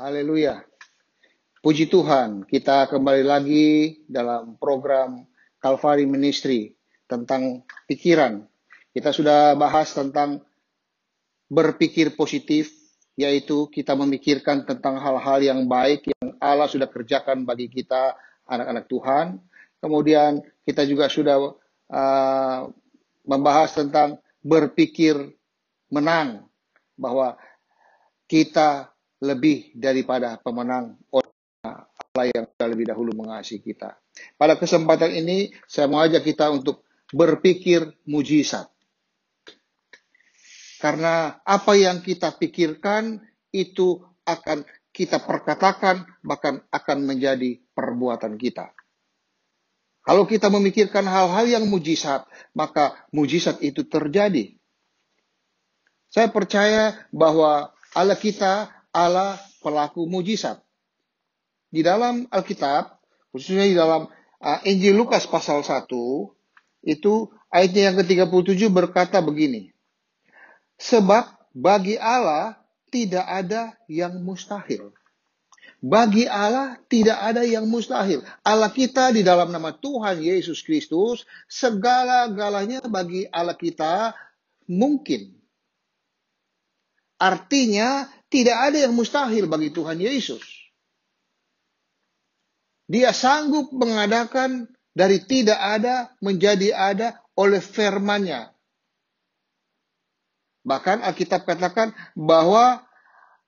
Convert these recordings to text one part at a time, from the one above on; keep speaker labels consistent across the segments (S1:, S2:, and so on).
S1: Haleluya. Puji Tuhan, kita kembali lagi dalam program Calvary Ministry tentang pikiran. Kita sudah bahas tentang berpikir positif, yaitu kita memikirkan tentang hal-hal yang baik yang Allah sudah kerjakan bagi kita, anak-anak Tuhan. Kemudian kita juga sudah membahas tentang berpikir menang, bahwa kita lebih daripada pemenang oleh Allah yang sudah lebih dahulu mengasihi kita. Pada kesempatan ini, saya mau ajak kita untuk berpikir mujizat. Karena apa yang kita pikirkan itu akan kita perkatakan, bahkan akan menjadi perbuatan kita. Kalau kita memikirkan hal-hal yang mujizat, maka mujizat itu terjadi. Saya percaya bahwa Allah kita, Allah pelaku mujizat. Di dalam Alkitab, khususnya di dalam Injil Lukas pasal 1, itu ayatnya yang ke-37 berkata begini. Sebab bagi Allah tidak ada yang mustahil. Bagi Allah tidak ada yang mustahil. Allah kita di dalam nama Tuhan Yesus Kristus, segala-galanya bagi Allah kita mungkin. Artinya tidak ada yang mustahil bagi Tuhan Yesus. Dia sanggup mengadakan dari tidak ada menjadi ada oleh firman-Nya. Bahkan Alkitab katakan bahwa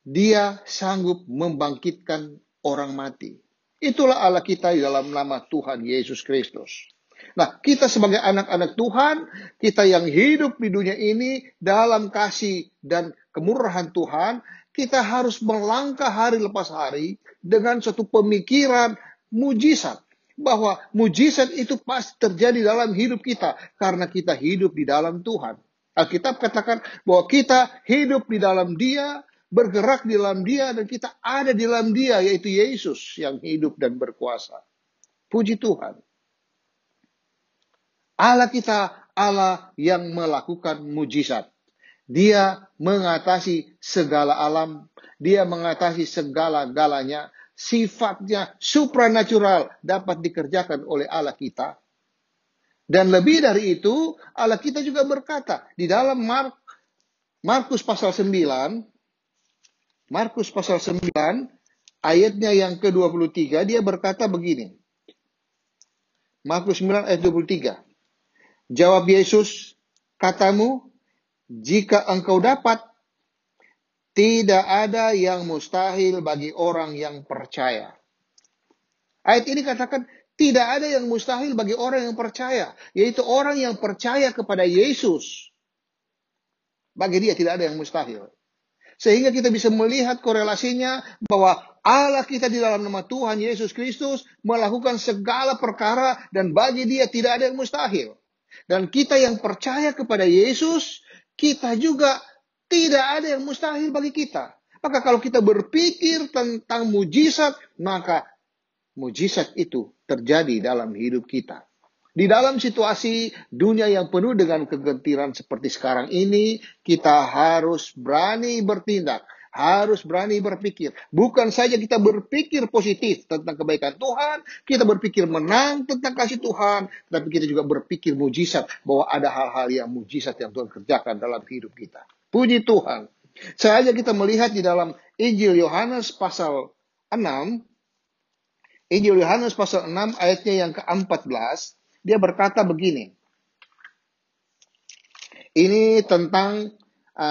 S1: Dia sanggup membangkitkan orang mati. Itulah Allah kita di dalam nama Tuhan Yesus Kristus. Nah, kita sebagai anak-anak Tuhan, kita yang hidup di dunia ini dalam kasih dan kemurahan Tuhan, kita harus melangkah hari lepas hari dengan suatu pemikiran mujizat. Bahwa mujizat itu pasti terjadi dalam hidup kita karena kita hidup di dalam Tuhan. Alkitab katakan bahwa kita hidup di dalam Dia, bergerak di dalam Dia, dan kita ada di dalam Dia, yaitu Yesus yang hidup dan berkuasa. Puji Tuhan. Allah kita, Allah yang melakukan mujizat. Dia mengatasi segala alam, Dia mengatasi segala-galanya. Sifatnya supranatural dapat dikerjakan oleh Allah kita. Dan lebih dari itu, Allah kita juga berkata di dalam Markus pasal 9, Markus pasal 9 ayatnya yang ke-23, dia berkata begini. Markus 9 ayat 23. Jawab Yesus, katamu, jika engkau dapat, tidak ada yang mustahil bagi orang yang percaya. Ayat ini katakan, tidak ada yang mustahil bagi orang yang percaya. Yaitu orang yang percaya kepada Yesus. Bagi dia tidak ada yang mustahil. Sehingga kita bisa melihat korelasinya bahwa Allah kita di dalam nama Tuhan Yesus Kristus melakukan segala perkara dan bagi dia tidak ada yang mustahil. Dan kita yang percaya kepada Yesus, kita juga tidak ada yang mustahil bagi kita. Maka kalau kita berpikir tentang mujizat, maka mujizat itu terjadi dalam hidup kita. Di dalam situasi dunia yang penuh dengan kegentiran seperti sekarang ini, kita harus berani bertindak, harus berani berpikir. Bukan saja kita berpikir positif tentang kebaikan Tuhan, kita berpikir menang tentang kasih Tuhan, tapi kita juga berpikir mujizat, bahwa ada hal-hal yang mujizat yang Tuhan kerjakan dalam hidup kita. Puji Tuhan. Saja kita melihat di dalam Injil Yohanes pasal 6, Injil Yohanes pasal 6 ayatnya yang ke-14, dia berkata begini. Ini tentang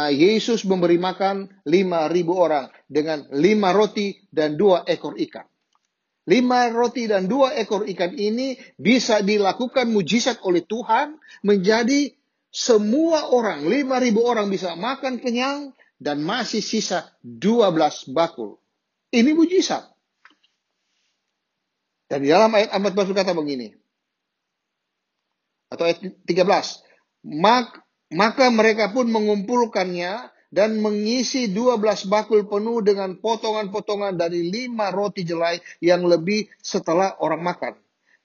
S1: Yesus memberi makan 5.000 orang dengan 5 roti dan 2 ekor ikan. 5 roti dan 2 ekor ikan ini bisa dilakukan mujizat oleh Tuhan menjadi semua orang, 5.000 orang bisa makan kenyang dan masih sisa 12 bakul. Ini mujizat. Dan di dalam ayat 14 berkata begini. Atau ayat 13. Maka mereka pun mengumpulkannya dan mengisi 12 bakul penuh dengan potongan-potongan dari 5 roti jelai yang lebih setelah orang makan.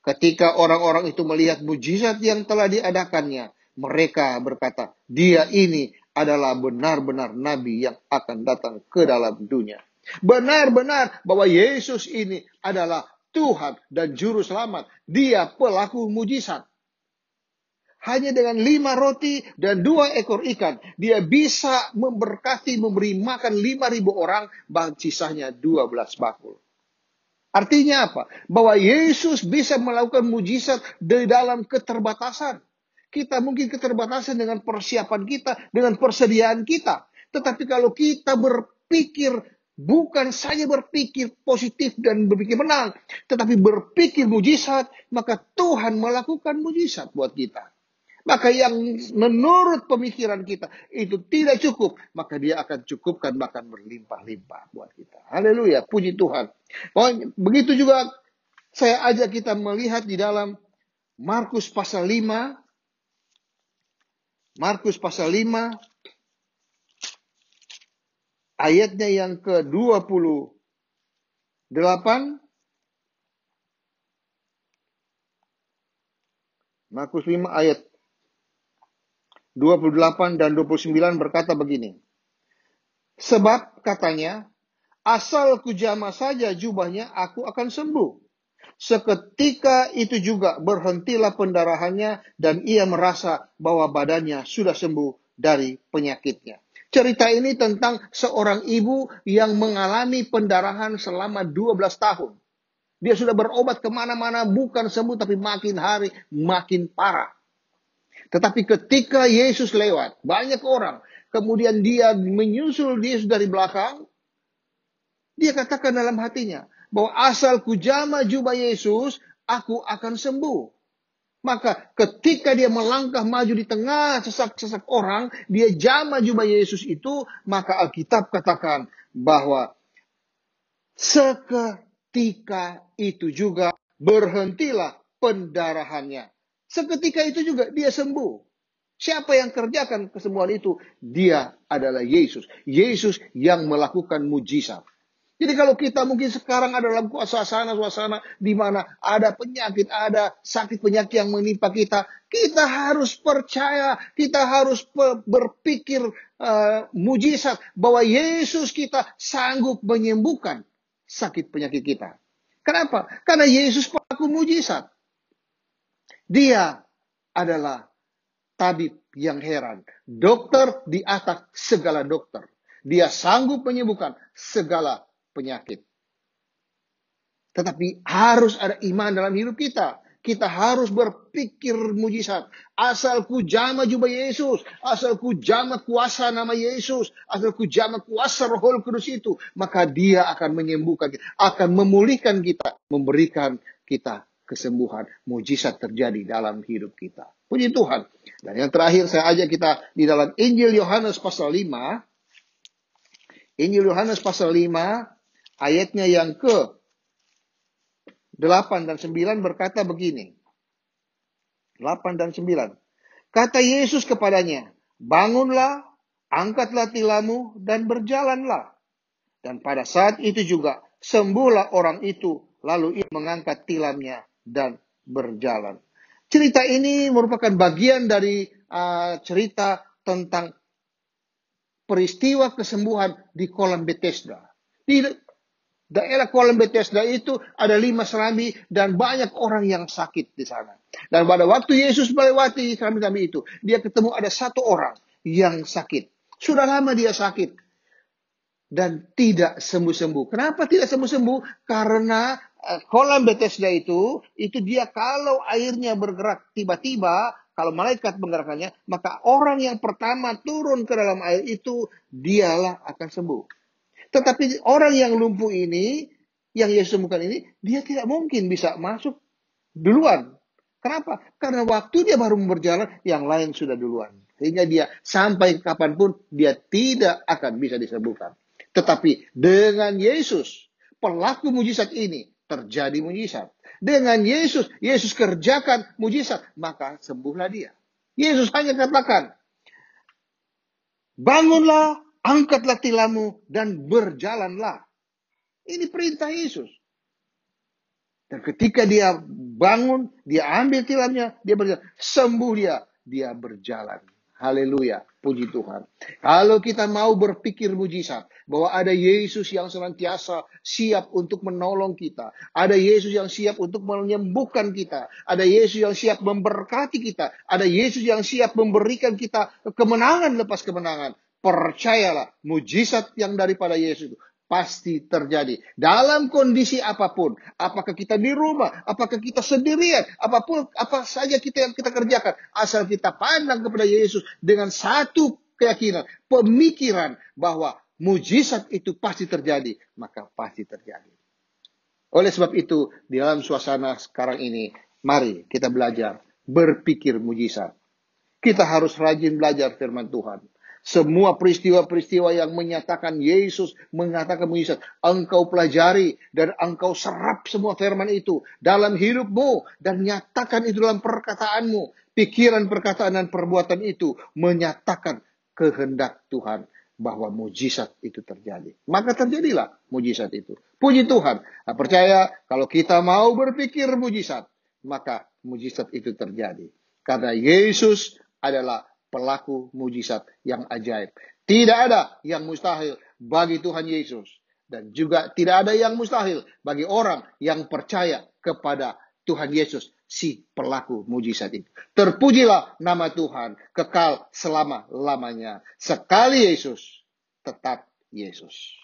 S1: Ketika orang-orang itu melihat mujizat yang telah diadakannya, mereka berkata, dia ini adalah benar-benar nabi yang akan datang ke dalam dunia. Benar-benar bahwa Yesus ini adalah Tuhan dan Juru Selamat. Dia pelaku mujizat. Hanya dengan 5 roti dan 2 ekor ikan, dia bisa memberkati, memberi makan 5.000 orang, bahkan sisanya 12 bakul. Artinya apa? Bahwa Yesus bisa melakukan mujizat di dalam keterbatasan. Kita mungkin keterbatasan dengan persiapan kita, dengan persediaan kita. Tetapi kalau kita berpikir, bukan saja berpikir positif dan berpikir menang, tetapi berpikir mujizat, maka Tuhan melakukan mujizat buat kita. Maka yang menurut pemikiran kita itu tidak cukup, maka dia akan cukupkan bahkan berlimpah-limpah buat kita. Haleluya, puji Tuhan. Begitu juga saya ajak kita melihat di dalam Markus pasal 5. Markus pasal 5 ayatnya yang ke-28. Markus 5 ayat 28 dan 29 berkata begini. Sebab katanya, asal kujama saja jubahnya, aku akan sembuh. Seketika itu juga berhentilah pendarahannya dan ia merasa bahwa badannya sudah sembuh dari penyakitnya. Cerita ini tentang seorang ibu yang mengalami pendarahan selama 12 tahun. Dia sudah berobat kemana-mana, bukan sembuh, tapi makin hari makin parah. Tetapi ketika Yesus lewat, banyak orang, kemudian dia menyusul Yesus dari belakang, dia katakan dalam hatinya, bahwa asal kujama jubah Yesus, aku akan sembuh. Maka ketika dia melangkah maju di tengah sesak-sesak orang, dia jama jubah Yesus itu, maka Alkitab katakan bahwa seketika itu juga berhentilah pendarahannya. Seketika itu juga dia sembuh. Siapa yang kerjakan kesembuhan itu? Dia adalah Yesus. Yesus yang melakukan mujizat. Jadi kalau kita mungkin sekarang ada dalam suasana di mana ada penyakit, ada sakit penyakit yang menimpa kita, kita harus percaya, kita harus berpikir mujizat bahwa Yesus kita sanggup menyembuhkan sakit penyakit kita. Kenapa? Karena Yesus pelaku mujizat. Dia adalah tabib yang heran. Dokter di atas segala dokter. Dia sanggup menyembuhkan segala penyakit. Tetapi harus ada iman dalam hidup kita. Kita harus berpikir mujizat. Asal ku jama jubah Yesus. Asal ku jama kuasa nama Yesus. Asal ku jama kuasa Roh Kudus itu. Maka dia akan menyembuhkan kita. Akan memulihkan kita. Memberikan kita kesembuhan. Mujizat terjadi dalam hidup kita. Puji Tuhan. Dan yang terakhir saya ajak kita di dalam Injil Yohanes pasal 5. Injil Yohanes pasal 5. Ayatnya yang ke 8 dan 9 berkata begini. 8 dan 9. Kata Yesus kepadanya, bangunlah, angkatlah tilammu, dan berjalanlah. Dan pada saat itu juga, sembuhlah orang itu, lalu ia mengangkat tilamnya dan berjalan. Cerita ini merupakan bagian dari cerita tentang peristiwa kesembuhan di kolam Bethesda. Di daerah kolam Bethesda itu ada 5 serambi dan banyak orang yang sakit di sana. Dan pada waktu Yesus melewati serambi-serambi itu, dia ketemu ada satu orang yang sakit. Sudah lama dia sakit dan tidak sembuh-sembuh. Kenapa tidak sembuh-sembuh? Karena kolam Bethesda itu dia kalau airnya bergerak tiba-tiba, kalau malaikat menggerakkannya, maka orang yang pertama turun ke dalam air itu, dialah akan sembuh. Tetapi orang yang lumpuh ini, yang Yesus sembuhkan ini, dia tidak mungkin bisa masuk duluan. Kenapa? Karena waktu dia baru berjalan, yang lain sudah duluan. Sehingga dia sampai kapanpun, dia tidak akan bisa disembuhkan. Tetapi dengan Yesus, pelaku mujizat ini, terjadi mujizat. Dengan Yesus kerjakan mujizat, maka sembuhlah dia. Yesus hanya katakan, bangunlah, angkatlah tilammu, dan berjalanlah. Ini perintah Yesus. Dan ketika dia bangun, dia ambil tilamnya, dia berjalan. Sembuh dia berjalan. Haleluya, puji Tuhan. Kalau kita mau berpikir mujizat, bahwa ada Yesus yang senantiasa siap untuk menolong kita. Ada Yesus yang siap untuk menyembuhkan kita. Ada Yesus yang siap memberkati kita. Ada Yesus yang siap memberikan kita kemenangan lepas kemenangan. Percayalah, mujizat yang daripada Yesus itu pasti terjadi. Dalam kondisi apapun. Apakah kita di rumah, apakah kita sendirian, apapun, apa saja kita yang kita kerjakan. Asal kita pandang kepada Yesus dengan satu keyakinan, pemikiran bahwa mujizat itu pasti terjadi. Maka pasti terjadi. Oleh sebab itu, di dalam suasana sekarang ini, mari kita belajar berpikir mujizat. Kita harus rajin belajar firman Tuhan. Semua peristiwa-peristiwa yang menyatakan Yesus mengatakan mujizat, engkau pelajari dan engkau serap semua firman itu dalam hidupmu dan nyatakan itu dalam perkataanmu. Pikiran, perkataan, dan perbuatan itu menyatakan kehendak Tuhan bahwa mujizat itu terjadi. Maka terjadilah mujizat itu. Puji Tuhan. Nah, percaya kalau kita mau berpikir mujizat, maka mujizat itu terjadi. Karena Yesus adalah pelaku mujizat yang ajaib. Tidak ada yang mustahil bagi Tuhan Yesus. Dan juga tidak ada yang mustahil bagi orang yang percaya kepada Tuhan Yesus, si pelaku mujizat itu. Terpujilah nama Tuhan, kekal selama-lamanya. Sekali Yesus, tetap Yesus.